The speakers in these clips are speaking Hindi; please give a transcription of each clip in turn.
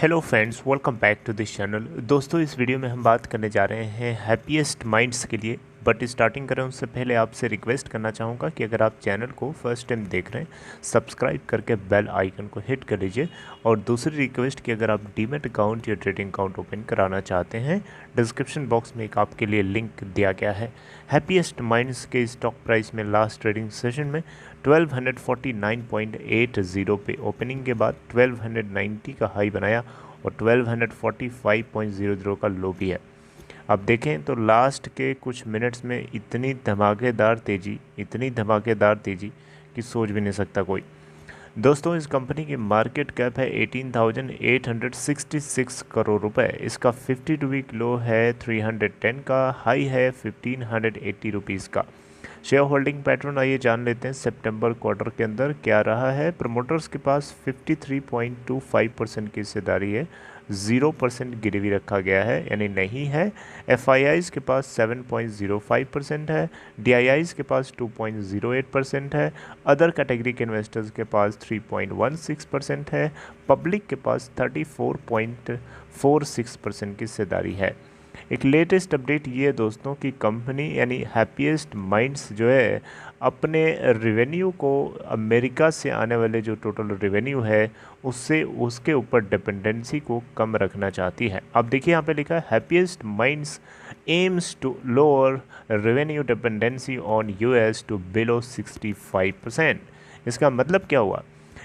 Hello friends, welcome back to this channel. दोस्तों, इस वीडियो में हम बात करने जा रहे हैं हैप्पीएस्ट माइंड्स के लिए। बट स्टार्टिंग करें उससे पहले आपसे रिक्वेस्ट करना चाहूँगा कि अगर आप चैनल को फर्स्ट टाइम देख रहे हैं, सब्सक्राइब करके बेल आइकन को हिट कर लीजिए। और दूसरी रिक्वेस्ट कि अगर आप डीमैट अकाउंट या ट्रेडिंग अकाउंट ओपन कराना चाहते हैं, डिस्क्रिप्शन बॉक्स में एक आपके लिए लिंक दिया गया है। हैप्पीएस्ट माइंड्स के स्टॉक प्राइस में लास्ट ट्रेडिंग सेशन में 1249.80 पे ओपनिंग के बाद 1290 का हाई बनाया और 1245.00 का लो भी है। अब देखें तो लास्ट के कुछ मिनट्स में इतनी धमाकेदार तेज़ी कि सोच भी नहीं सकता कोई। दोस्तों, इस कंपनी की मार्केट कैप है 18,866 करोड़ रुपए। इसका 52 वीक लो है 310 का, हाई है 1580 रुपीज़ का। शेयर होल्डिंग पैटर्न आइए जान लेते हैं सितंबर क्वार्टर के अंदर क्या रहा है। प्रमोटर्स के पास 53.25% की हिस्सेदारी है, 0% गिरवी रखा गया है यानी नहीं है। एफआईआईज़ के पास 7.05% है, डीआईआईज़ के पास 2.08% है, अदर कैटेगरी के इन्वेस्टर्स के पास 3.16% है, पब्लिक के पास 34.46% की हिस्सेदारी है। एक लेटेस्ट अपडेट ये है दोस्तों कि कंपनी यानी हैप्पीएस्ट माइंड्स जो है अपने रेवेन्यू को अमेरिका से आने वाले जो टोटल रेवेन्यू है उससे उसके ऊपर डिपेंडेंसी को कम रखना चाहती है। अब देखिए यहाँ पे लिखा है happiest minds aims to lower revenue dependency on US to below 65%। इसका मतलब क्या हुआ?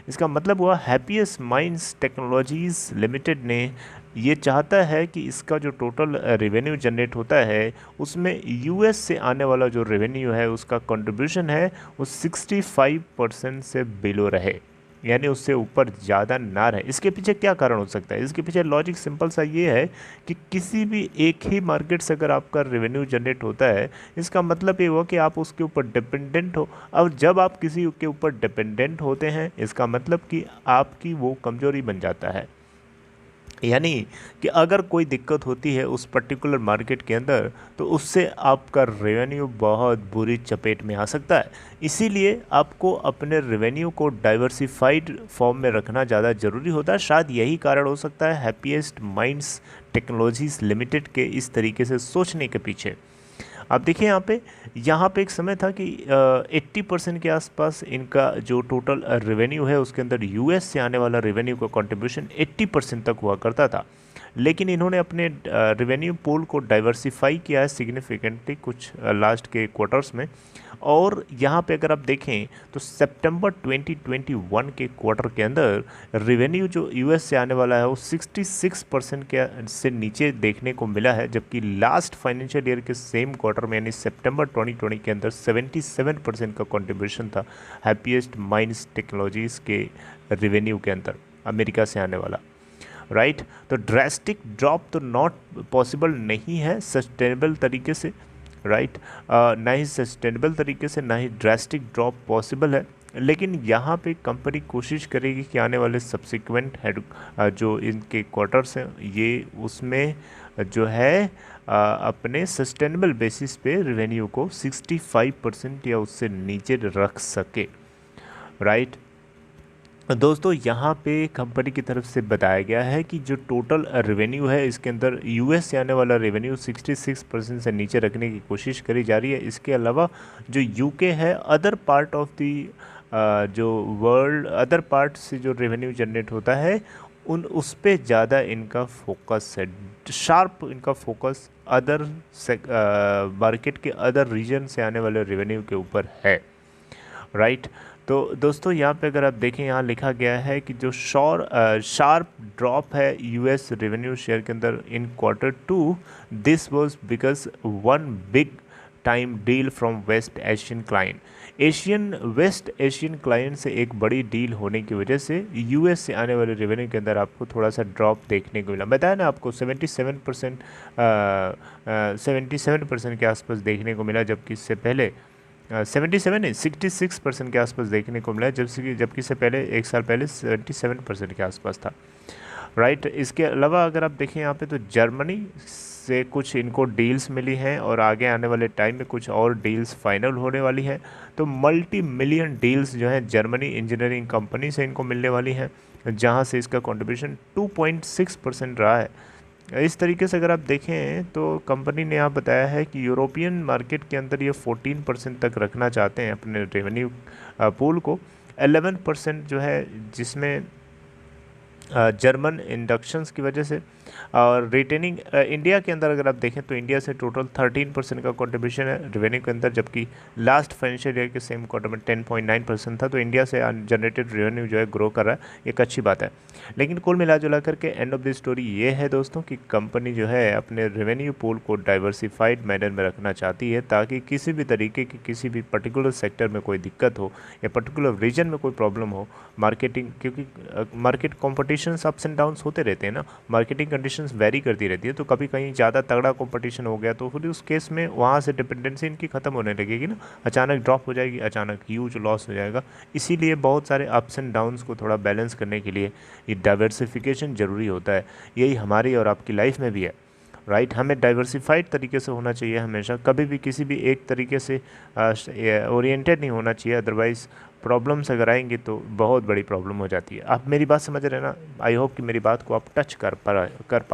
इसका मतलब हुआ हैप्पीएस्ट माइंड्स टेक्नोलॉजीज़ लिमिटेड ने ये चाहता है कि इसका जो टोटल रेवेन्यू जनरेट होता है उसमें यूएस से आने वाला जो रेवेन्यू है उसका कंट्रीब्यूशन है वो 65% से बिलो रहे, यानी उससे ऊपर ज़्यादा ना रहे। इसके पीछे क्या कारण हो सकता है? इसके पीछे लॉजिक सिंपल सा ये है कि किसी भी एक ही मार्केट से अगर आपका रेवेन्यू जनरेट होता है, इसका मतलब ये हुआ कि आप उसके ऊपर डिपेंडेंट हो। अब जब आप किसी के ऊपर डिपेंडेंट होते हैं, इसका मतलब कि आपकी वो कमज़ोरी बन जाता है, यानी कि अगर कोई दिक्कत होती है उस पर्टिकुलर मार्केट के अंदर तो उससे आपका रेवेन्यू बहुत बुरी चपेट में आ सकता है। इसीलिए आपको अपने रेवेन्यू को डाइवर्सिफाइड फॉर्म में रखना ज़्यादा ज़रूरी होता है। शायद यही कारण हो सकता है हैप्पीएस्ट माइंड्स टेक्नोलॉजीज़ लिमिटेड के इस तरीके से सोचने के पीछे। आप देखिए यहाँ पे एक समय था कि 80% के आसपास इनका जो टोटल रेवेन्यू है उसके अंदर यूएस से आने वाला रेवेन्यू का कंट्रीब्यूशन 80% तक हुआ करता था। लेकिन इन्होंने अपने रेवेन्यू पूल को डाइवर्सिफाई किया है सिग्निफिकेंटली कुछ लास्ट के क्वार्टर्स में। और यहाँ पे अगर आप देखें तो सितंबर 2021 के क्वार्टर के अंदर रेवेन्यू जो यूएस से आने वाला है वो 66% के से नीचे देखने को मिला है, जबकि लास्ट फाइनेंशियल ईयर के सेम क्वार्टर में यानी सितंबर 2020 के अंदर 77% का कंट्रीब्यूशन था हैप्पीएस्ट माइंड्स टेक्नोलॉजीज़ के रेवेन्यू के अंदर अमेरिका से आने वाला। राइट, तो ड्रास्टिक ड्रॉप तो नॉट पॉसिबल नहीं है सस्टेनेबल तरीके से। राइट, ना ही सस्टेनेबल तरीके से ना ही ड्रास्टिक ड्रॉप पॉसिबल है। लेकिन यहाँ पे कंपनी कोशिश करेगी कि आने वाले सब्सिक्वेंट जो इनके क्वार्टर्स हैं ये उसमें जो है अपने सस्टेनेबल बेसिस पे रेवेन्यू को 65% या उससे नीचे रख सके। राइट, दोस्तों, यहाँ पे कंपनी की तरफ से बताया गया है कि जो टोटल रेवेन्यू है इसके अंदर यूएस से आने वाला रेवेन्यू 66% से नीचे रखने की कोशिश करी जा रही है। इसके अलावा जो यूके है अदर पार्ट ऑफ दी जो वर्ल्ड अदर पार्ट से जो रेवेन्यू जनरेट होता है उस पे ज़्यादा इनका फोकस है, शार्प इनका फोकस अदर मार्केट के अदर रीजन से आने वाले रेवेन्यू के ऊपर है। राइट, तो दोस्तों यहाँ पे अगर आप देखें यहाँ लिखा गया है कि जो शार्प ड्रॉप है यूएस रेवेन्यू शेयर के अंदर in Q2, this was because one big time deal from West Asian client से एक बड़ी डील होने की वजह से यूएस से आने वाले रेवेन्यू के अंदर आपको थोड़ा सा ड्रॉप देखने को मिला। बताया ना आपको 77% के आसपास देखने को मिला, जबकि इससे पहले 66% के आसपास देखने को मिला, जबकि इससे पहले एक साल पहले 77% के आसपास था। राइट, इसके अलावा अगर आप देखें यहाँ पे तो जर्मनी से कुछ इनको डील्स मिली हैं और आगे आने वाले टाइम में कुछ और डील्स फाइनल होने वाली हैं। तो मल्टी मिलियन डील्स जो हैं जर्मनी इंजीनियरिंग कंपनी से इनको मिलने वाली हैं। जहां से इसका कंट्रीब्यूशन 2.6% रहा है। इस तरीके से अगर आप देखें तो कंपनी ने यहाँ बताया है कि यूरोपियन मार्केट के अंदर ये 14% तक रखना चाहते हैं अपने रेवेन्यू पूल को। 11% जो है जिसमें जर्मन इंडक्शंस की वजह से, और रिटेनिंग इंडिया के अंदर अगर आप देखें तो इंडिया से टोटल 13% का कंट्रीब्यूशन है रेवेन्यू के अंदर, जबकि लास्ट फाइनेंशियल ईयर के सेम क्वार्टर में 10.9% था। तो इंडिया से जनरेटेड रेवेन्यू जो है ग्रो कर रहा है, एक अच्छी बात है। लेकिन कुल मिला जुला करके एंड ऑफ द स्टोरी ये है दोस्तों कि कंपनी जो है अपने रेवेन्यू पूल को डाइवर्सिफाइड मैनर में रखना चाहती है, ताकि किसी भी तरीके की किसी भी पर्टिकुलर सेक्टर में कोई दिक्कत हो या पर्टिकुलर रीजन में कोई प्रॉब्लम हो, मार्केटिंग, क्योंकि market competitions ups and downs होते रहते हैं ना, मार्केटिंग कंडीशंस वेरी करती रहती है। तो कभी कहीं ज़्यादा तगड़ा कंपटीशन हो गया तो फिर उस केस में वहाँ से डिपेंडेंसी इनकी ख़त्म होने लगेगी ना, अचानक ड्रॉप हो जाएगी, अचानक ह्यूज लॉस हो जाएगा। इसीलिए बहुत सारे अप्स एंड डाउन्स को थोड़ा बैलेंस करने के लिए ये डाइवर्सिफिकेशन ज़रूरी होता है। यही हमारी और आपकी लाइफ में भी है, राइट। हमें डाइवर्सिफाइड तरीके से होना चाहिए हमेशा, कभी भी किसी भी एक तरीके से ओरिएंटेड नहीं होना चाहिए, अदरवाइज़ प्रॉब्लम्स अगर आएंगी तो बहुत बड़ी प्रॉब्लम हो जाती है। आप मेरी बात समझ रहे हैं ना? आई होप कि मेरी बात को आप टच कर पा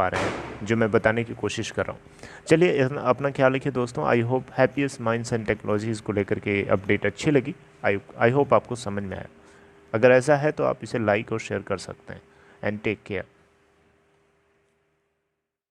रहे हैं जो मैं बताने की कोशिश कर रहा हूँ। चलिए अपना ख्याल रखिए दोस्तों। I hope happiest minds and technologies को लेकर के अपडेट अच्छी लगी। आई होप आपको समझ में आया। अगर ऐसा है तो आप इसे लाइक और शेयर कर सकते हैं। And take care.